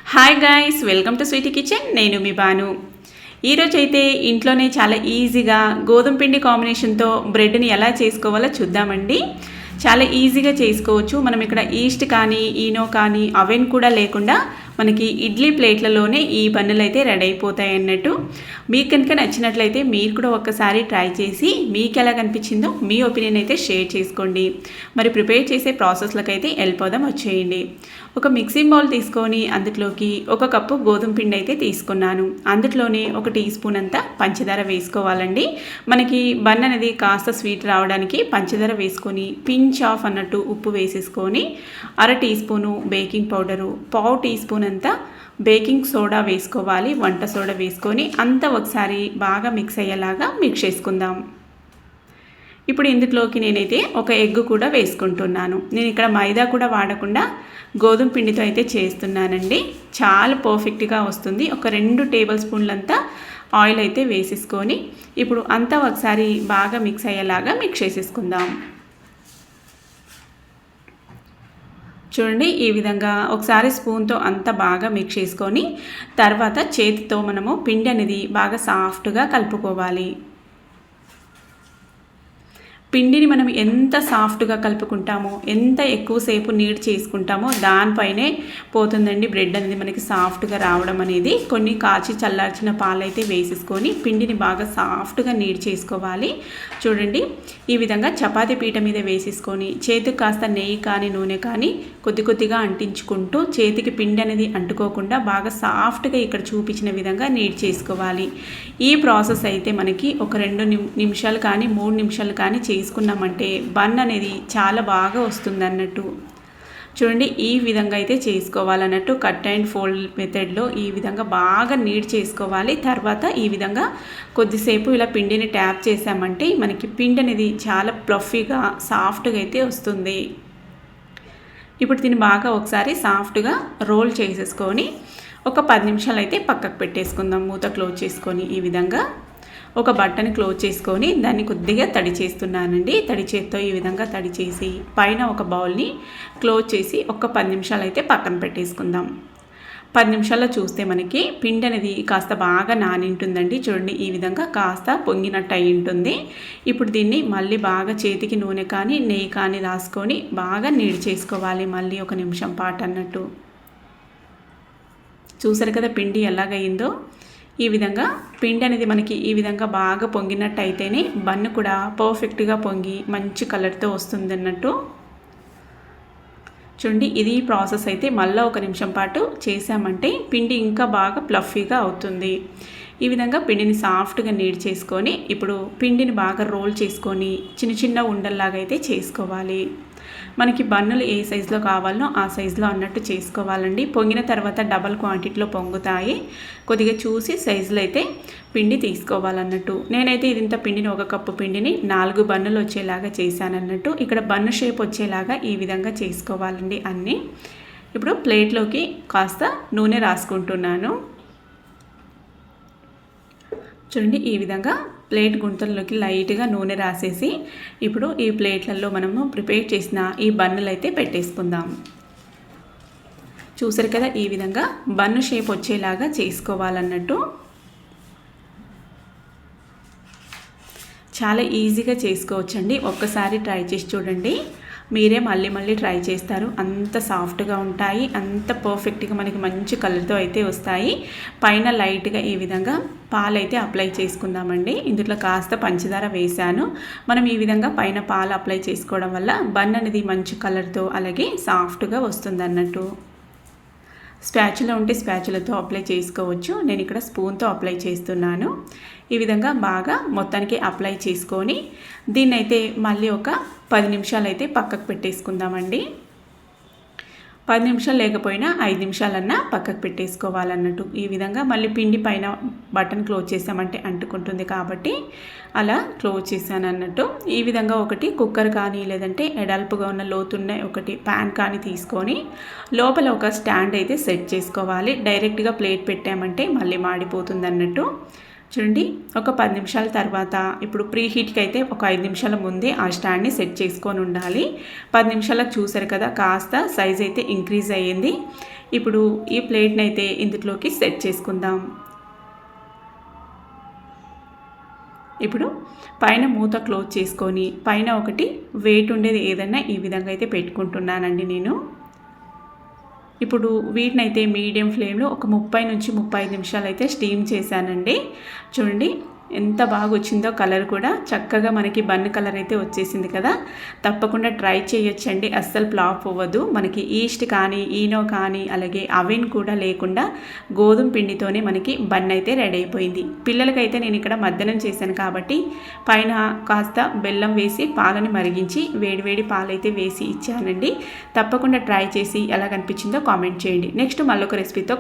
Hi guys, welcome to Sweety Kitchen. నేను మీ బాను. ఈరోజైతే ఇంట్లోనే చాలా ఈజీగా గోధుమ పిండి కాంబినేషన్తో బ్రెడ్ని ఎలా చేసుకోవాలో చూద్దామండి. చాలా ఈజీగా చేసుకోవచ్చు. మనం ఇక్కడ ఈస్ట్ కానీ ఈనో కానీ అవెన్ కూడా లేకుండా మనకి ఇడ్లీ ప్లేట్లలోనే ఈ బన్నులు అయితే రెడీ అయిపోతాయి అన్నట్టు. మీకు కనుక నచ్చినట్లయితే మీరు కూడా ఒక్కసారి ట్రై చేసి మీకు ఎలా కనిపించిందో మీ ఒపీనియన్ అయితే షేర్ చేసుకోండి. మరి ప్రిపేర్ చేసే ప్రాసెస్లకు అయితే వెళ్ళిపోదాం, వచ్చేయండి. ఒక మిక్సింగ్ బౌల్ తీసుకొని అందులోకి 1 కప్పు గోధుమ పిండి అయితే తీసుకున్నాను. అందులోనే 1 టీ స్పూన్ అంతా పంచదార వేసుకోవాలండి. మనకి బన్ అనేది కాస్త స్వీట్ రావడానికి పంచదార వేసుకొని పించ్ ఆఫ్ అన్నట్టు ఉప్పు వేసేసుకొని 1/2 teaspoon baking powder, 1/2 teaspoon అంతా బేకింగ్ సోడా వేసుకోవాలి. వంట సోడా వేసుకొని అంతా ఒకసారి బాగా మిక్స్ అయ్యేలాగా మిక్స్ చేసుకుందాం. ఇప్పుడు ఇందులోకి నేనైతే 1 ఎగ్ కూడా వేసుకుంటున్నాను. నేను ఇక్కడ మైదా కూడా వాడకుండా గోధుమ పిండితో అయితే చేస్తున్నానండి. చాలా పర్ఫెక్ట్గా వస్తుంది. ఒక 2 టేబుల్ స్పూన్లంతా ఆయిల్ అయితే వేసేసుకొని ఇప్పుడు అంతా ఒకసారి బాగా మిక్స్ అయ్యేలాగా మిక్స్ చేసేసుకుందాం. చూడండి, ఈ విధంగా ఒకసారి స్పూన్తో అంతా బాగా మిక్స్ చేసుకొని తర్వాత చేతితో మనము పిండి అనేది బాగా సాఫ్ట్గా కలుపుకోవాలి. పిండిని మనం ఎంత సాఫ్ట్గా కలుపుకుంటామో, ఎంత ఎక్కువసేపు నీడ్ చేసుకుంటామో దానిపైనే పోతుందండి బ్రెడ్ అనేది మనకి సాఫ్ట్గా రావడం అనేది. కొన్ని కాచి చల్లార్చిన పాలైతే వేసేసుకొని పిండిని బాగా సాఫ్ట్గా నీడ్ చేసుకోవాలి. చూడండి, ఈ విధంగా చపాతీ పీట మీద వేసేసుకొని చేతికి కాస్త నెయ్యి కానీ నూనె కానీ కొద్ది కొద్దిగా అంటించుకుంటూ చేతికి పిండి అనేది అంటుకోకుండా బాగా సాఫ్ట్గా ఇక్కడ చూపించిన విధంగా నీడ్ చేసుకోవాలి. ఈ ప్రాసెస్ అయితే మనకి ఒక 2 నిమిషాలు కానీ 3 నిమిషాలు కానీ చేసుకున్నామంటే బన్ అనేది చాలా బాగా వస్తుంది అన్నట్టు. చూడండి, ఈ విధంగా అయితే చేసుకోవాలన్నట్టు. కట్ అండ్ ఫోల్డ్ మెథడ్లో ఈ విధంగా బాగా నీడ్ చేసుకోవాలి. తర్వాత ఈ విధంగా కొద్దిసేపు ఇలా పిండిని ట్యాప్ చేసామంటే మనకి పిండి అనేది చాలా ప్లఫీగా సాఫ్ట్గా అయితే వస్తుంది. ఇప్పుడు దీన్ని బాగా ఒకసారి సాఫ్ట్గా రోల్ చేసేసుకొని ఒక 10 నిమిషాలు అయితే పక్కకు పెట్టేసుకుందాం. మూత క్లోజ్ చేసుకొని ఈ విధంగా ఒక బట్టని క్లోజ్ చేసుకొని దాన్ని కొద్దిగా తడి చేస్తున్నానండి. తడి చేత్తో ఈ విధంగా తడి చేసి పైన ఒక బౌల్ని క్లోజ్ చేసి ఒక 10 నిమిషాలు అయితే పక్కన పెట్టేసుకుందాం. 10 నిమిషాల్లో చూస్తే మనకి పిండి అనేది కాస్త బాగా నానింటుందండి. చూడండి, ఈ విధంగా కాస్త పొంగినట్టు అయి ఉంటుంది. ఇప్పుడు దీన్ని మళ్ళీ బాగా చేతికి నూనె కానీ నెయ్యి కానీ రాసుకొని బాగా నీడి చేసుకోవాలి. మళ్ళీ 1 నిమిషం పాటు అన్నట్టు. చూసారు కదా పిండి ఎలాగైందో. ఈ విధంగా పిండి అనేది మనకి ఈ విధంగా బాగా పొంగినట్టు అయితేనే బన్ను కూడా పర్ఫెక్ట్గా పొంగి మంచి కలర్తో వస్తుంది అన్నట్టు. చూడండి, ఇది ప్రాసెస్ అయితే మళ్ళీ 1 నిమిషం పాటు చేసామంటే పిండి ఇంకా బాగా ప్లఫీగా అవుతుంది. ఈ విధంగా పిండిని సాఫ్ట్గా నీడ్ చేసుకొని ఇప్పుడు పిండిని బాగా రోల్ చేసుకొని చిన్న చిన్న ఉండల్లాగా అయితే చేసుకోవాలి. మనకి బన్నులు ఏ సైజులో కావాలో ఆ సైజులో అన్నట్టు చేసుకోవాలండి. పొంగిన తర్వాత డబల్ క్వాంటిటీలో పొంగుతాయి. కొద్దిగా చూసి సైజులో అయితే పిండి తీసుకోవాలన్నట్టు. నేనైతే ఇదింత పిండిని 1 కప్పు పిండిని 4 బన్నులు వచ్చేలాగా చేశానన్నట్టు. ఇక్కడ బన్ను షేప్ వచ్చేలాగా ఈ విధంగా చేసుకోవాలండి అన్నీ. ఇప్పుడు ప్లేట్లోకి కాస్త నూనె రాసుకుంటున్నాను. చూడండి, ఈ విధంగా ప్లేట్ గుంతల్లోకి లైట్గా నూనె రాసేసి ఇప్పుడు ఈ ప్లేట్లలో మనము ప్రిపేర్ చేసిన ఈ బన్నులు అయితే పెట్టేసుకుందాం. చూసారు కదా, ఈ విధంగా బన్ను షేప్ వచ్చేలాగా చేసుకోవాలన్నట్టు. చాలా ఈజీగా చేసుకోవచ్చండి. ఒక్కసారి ట్రై చేసి చూడండి, మీరే మళ్ళీ మళ్ళీ ట్రై చేస్తారు. అంత సాఫ్ట్గా ఉంటాయి, అంత పర్ఫెక్ట్గా మనకి మంచి కలర్తో అయితే వస్తాయి. పైన లైట్గా ఈ విధంగా పాలైతే అప్లై చేసుకుందామండి. ఇందులో కాస్త పంచదార వేశాను. మనం ఈ విధంగా పైన పాలు అప్లై చేసుకోవడం వల్ల బన్ అనేది మంచి కలర్తో అలాగే సాఫ్ట్గా వస్తుంది అన్నట్టు. స్పాచులా ఉంటే స్పాచులతో అప్లై చేసుకోవచ్చు. నేను ఇక్కడ స్పూన్తో అప్లై చేస్తున్నాను. ఈ విధంగా బాగా మొత్తానికి అప్లై చేసుకొని దీన్నైతే మళ్ళీ ఒక 10 నిమిషాలు అయితే పక్కకు పెట్టేసుకుందామండి. 10 నిమిషాలు లేకపోయినా 5 నిమిషాలన్నా పక్కకు పెట్టేసుకోవాలన్నట్టు. ఈ విధంగా మళ్ళీ పిండి పైన బటన్ క్లోజ్ చేసామంటే అంటుకుంటుంది కాబట్టి అలా క్లోజ్ చేశాను అన్నట్టు. ఈ విధంగా ఒకటి కుక్కర్ కానీ లేదంటే ఎడల్పుగా ఉన్న లోతున్న ఒకటి ప్యాన్ కానీ తీసుకొని లోపల ఒక స్టాండ్ అయితే సెట్ చేసుకోవాలి. డైరెక్ట్గా ప్లేట్ పెట్టామంటే మళ్ళీ మాడిపోతుంది అన్నట్టు. చూడండి, ఒక 10 నిమిషాల తర్వాత ఇప్పుడు ప్రీ హీట్కి అయితే ఒక 5 నిమిషాల ముందే ఆ స్టాండ్ని సెట్ చేసుకొని ఉండాలి. 10 నిమిషాలకు చూసారు కదా, కాస్త సైజ్ అయితే ఇంక్రీజ్ అయ్యింది. ఇప్పుడు ఈ ప్లేట్ని అయితే ఇందులోకి సెట్ చేసుకుందాం. ఇప్పుడు పైన మూత క్లోజ్ చేసుకొని పైన ఒకటి వెయిట్ ఉండేది ఏదైనా ఈ విధంగా అయితే పెట్టుకుంటున్నానండి నేను. ఇప్పుడు వీటినైతే మీడియం ఫ్లేమ్లో ఒక 30 నుంచి 35 నిమిషాలు అయితే స్టీమ్ చేశానండి. చూడండి ఎంత బాగా వచ్చిందో కలర్ కూడా చక్కగా మనకి బన్ కలర్ అయితే వచ్చేసింది కదా. తప్పకుండా ట్రై చేయొచ్చండి, అస్సలు ఫ్లాప్ అవ్వదు. మనకి ఈస్ట్ కానీ ఈనో కానీ అలాగే అవెన్ కూడా లేకుండా గోధుమ పిండితోనే మనకి బన్ అయితే రెడీ అయిపోయింది. పిల్లలకైతే నేను ఇక్కడ మధ్యాహ్నం చేశాను కాబట్టి పైన కాస్త బెల్లం వేసి పాలని మరిగించి వేడివేడి పాలైతే వేసి ఇచ్చానండి. తప్పకుండా ట్రై చేసి ఎలా కనిపించిందో కామెంట్ చేయండి. నెక్స్ట్ మళ్ళొక రెసిపీతో